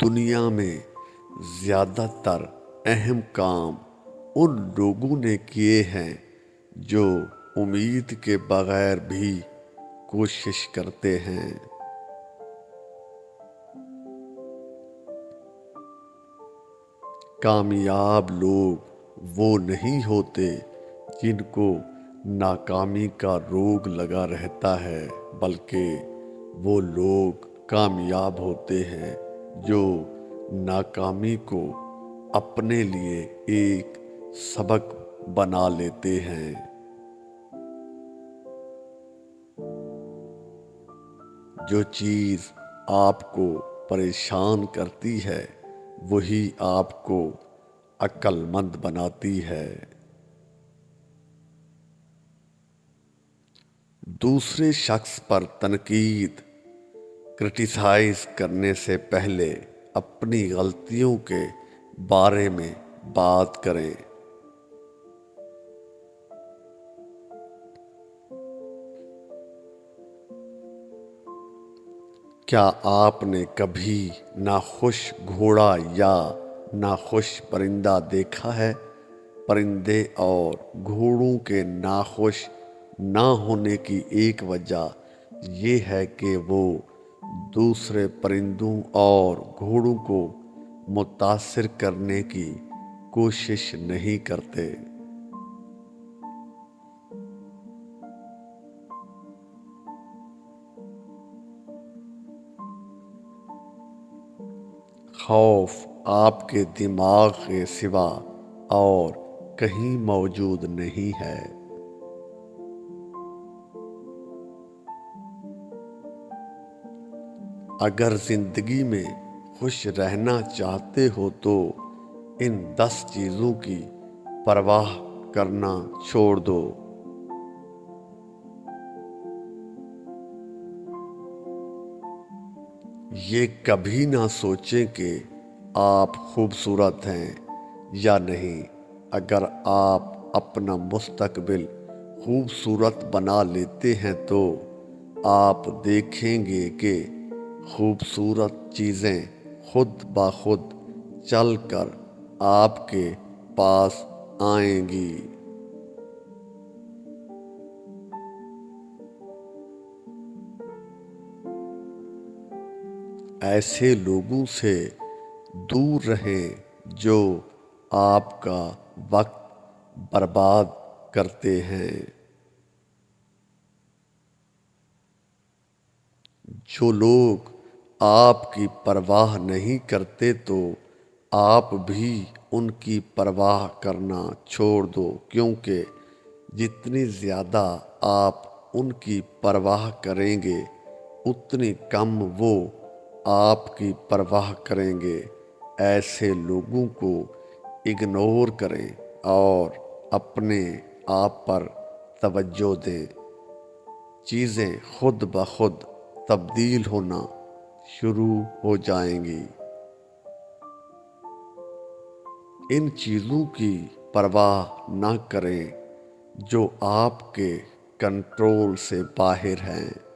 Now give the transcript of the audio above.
دنیا میں زیادہ تر اہم کام ان لوگوں نے کیے ہیں جو امید کے بغیر بھی کوشش کرتے ہیں۔ کامیاب لوگ وہ نہیں ہوتے جن کو ناکامی کا روگ لگا رہتا ہے، بلکہ وہ لوگ کامیاب ہوتے ہیں جو ناکامی کو اپنے لیے ایک سبق بنا لیتے ہیں۔ جو چیز آپ کو پریشان کرتی ہے وہی آپ کو عقل مند بناتی ہے۔ دوسرے شخص پر تنقید کرٹیسائز کرنے سے پہلے اپنی غلطیوں کے بارے میں بات کریں۔ کیا آپ نے کبھی ناخوش گھوڑا یا ناخوش پرندہ دیکھا ہے؟ پرندے اور گھوڑوں کے ناخوش نہ ہونے کی ایک وجہ یہ ہے کہ وہ دوسرے پرندوں اور گھوڑوں کو متاثر کرنے کی کوشش نہیں کرتے۔ خوف آپ کے دماغ کے سوا اور کہیں موجود نہیں ہے۔ اگر زندگی میں خوش رہنا چاہتے ہو تو ان 10 چیزوں کی پرواہ کرنا چھوڑ دو۔ یہ کبھی نہ سوچیں کہ آپ خوبصورت ہیں یا نہیں۔ اگر آپ اپنا مستقبل خوبصورت بنا لیتے ہیں تو آپ دیکھیں گے کہ خوبصورت چیزیں خود بخود چل کر آپ کے پاس آئیں گی۔ ایسے لوگوں سے دور رہیں جو آپ کا وقت برباد کرتے ہیں۔ جو لوگ آپ کی پرواہ نہیں کرتے تو آپ بھی ان کی پرواہ کرنا چھوڑ دو، کیونکہ جتنی زیادہ آپ ان کی پرواہ کریں گے اتنی کم وہ آپ کی پرواہ کریں گے۔ ایسے لوگوں کو اگنور کریں اور اپنے آپ پر توجہ دیں۔ چیزیں خود بخود تبدیل ہونا شروع ہو جائیں گی۔ ان چیزوں کی پرواہ نہ کریں جو آپ کے کنٹرول سے باہر ہیں۔